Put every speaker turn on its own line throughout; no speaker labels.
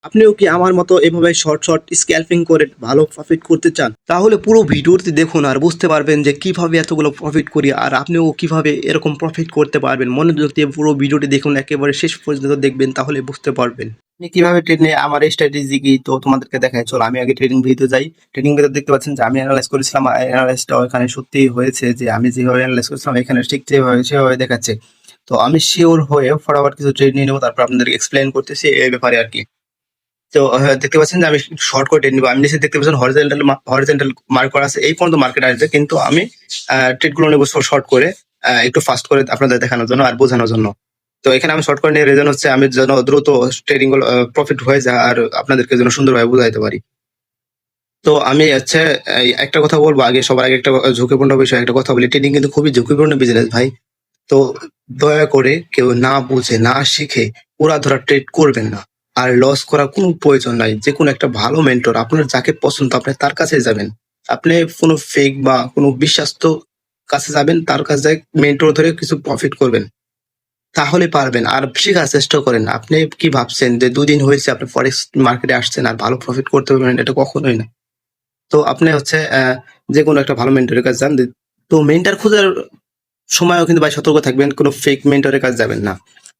আপনিও কি আমার মতো এভাবে শর্ট শর্ট স্ক্যালপিং করে ভালো প্রফিট করতে চান? তাহলে পুরো ভিডিওটি দেখুন আর বুঝতে পারবেন যে কিভাবে এতগুলো প্রফিট করি আর আপনিও কিভাবে এরকম প্রফিট করতে পারবেন। মনোযোগ দিয়ে পুরো ভিডিওটি দেখুন, একেবারে শেষ পর্যন্ত দেখবেন, তাহলে বুঝতে পারবেন আমি কিভাবে ট্রেডিং আমার স্ট্র্যাটেজি কি। তো তোমাদেরকে দেখাই, চলো আমি আগে ট্রেডিং ভিডিওতে যাই। ট্রেডিং ভিডিও দেখতে পাচ্ছেন যে আমি অ্যানালাইজ করেছিলাম, অ্যানালাইজটা এখানে সত্যি হয়েছে যে আমি যেভাবে অ্যানালাইজ করেছিলাম এখানে ঠিক যেভাবে সেভাবে দেখাচ্ছে। তো আমি শিওর হয়ে ফটাফট কিছু ট্রেড নিয়ে নেবো, তারপর আপনাদেরকে এক্সপ্লেন করতেছি এই ব্যাপারে আর কি। তো দেখতে পাচ্ছেন যে আমি শর্ট করে ট্রেড নিবো। আমি নিচে দেখতে পাচ্ছেন হরিজন্টাল মার্ক করা আছে, এই পর্যন্ত মার্কেট আসবে, কিন্তু আমি ট্রেড গুলো নেবো শর্ট করে, একটু ফাস্ট করে আপনাদের দেখানোর জন্য আর বোঝানোর জন্য। তো এখানে আমি শর্ট করে নিয়ে রিজন হচ্ছে আমি যেন দ্রুত ট্রেডিং গুলো প্রফিট হয়ে যায় আর আপনাদেরকে যেন সুন্দরভাবে বোঝাইতে পারি। তো আমি হচ্ছে একটা কথা বলবো আগে, সবার আগে একটা ঝুঁকিপূর্ণ বিষয় একটা কথা বলি, ট্রেডিং কিন্তু খুবই ঝুঁকিপূর্ণ বিজনেস ভাই। তো দয়া করে কেউ না বুঝে না শিখে ওরা ধরা ট্রেড করবেন না। আর লস করার কোনো প্রয়োজন নাই। যে কোনো একটা ভালো মেন্টর, আপনার যাকে পছন্দ আপনি তার কাছে যাবেন। আপনি কোনো ফেক বা কোনো বিশ্বাস্ত কাছে যাবেন, তার কাছে মেন্টর ধরে কিছু প্রফিট করবেন, তাহলে পারবেন। আর শেখার চেষ্টা করেন। আপনি কি ভাবছেন যে 2 দিন হয়েছে আপনি ফরেক্স মার্কেটে আসছেন আর ভালো প্রফিট করতে পারবেন? এটা কখনোই না। তো আপনি হচ্ছে যে কোনো একটা ভালো মেন্টরের কাছে যান। তো মেন্টর খোঁজার সময়ও কিন্তু ভাই সতর্ক থাকবেন, কোনো ফেক মেন্টরের কাছে যাবেন না।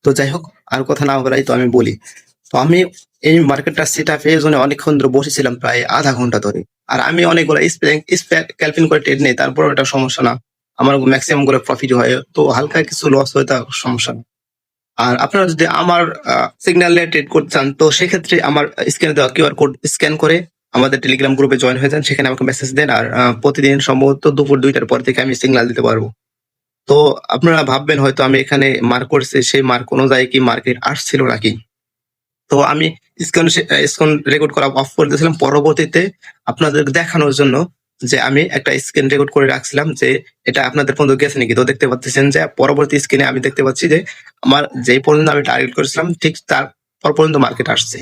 তো যাই হোক, আর কথা না বাড়াই, তো আমি বলি। তো আমি এই মার্কেটটা সেটআপে এর জন্য অনেকক্ষণ ধরে বসেছিলাম, প্রায় আধা ঘন্টা ধরে। আর আমি অনেকগুলো স্ক্যালপিং করে ট্রেড নেই, তারপরেও এটা সমস্যা না। আমার ম্যাক্সিমাম করে প্রফিট হয়, তো হালকা কিছু লস হয় তা সমস্যা না। আর আপনারা যদি আমার সিগন্যাল নিয়ে ট্রেড করতে চান, তো সেক্ষেত্রে আমার স্ক্রিনে দেওয়া কিউআর কোড স্ক্যান করে আমাদের টেলিগ্রাম গ্রুপে জয়েন হয়ে যান, সেখানে আমাকে মেসেজ দেন। আর প্রতিদিন সম্ভবত দুপুর 2টার পর থেকে আমি সিগন্যাল দিতে পারবো। তো আপনারা ভাববেন হয়তো আমি এখানে মার্ক করছি, সেই মার্ক অনুযায়ী কি মার্কেট আসছিল নাকি। তো আমি স্ক্রিন রেকর্ড করা অফ করে দিয়েছিলাম পরবর্তীতে আপনাদের দেখানোর জন্য, যে আমি একটা স্ক্রিন রেকর্ড করে রাখছিলাম যে এটা আপনাদের পর্যন্ত গেছে নাকি। তো দেখতে পাচ্ছেন যে পরবর্তী স্ক্রিনে আমি দেখতে পাচ্ছি যে আমার যেই পর্যন্ত আমি টার্গেট করেছিলাম ঠিক তার পর পর্যন্ত মার্কেট আসছে।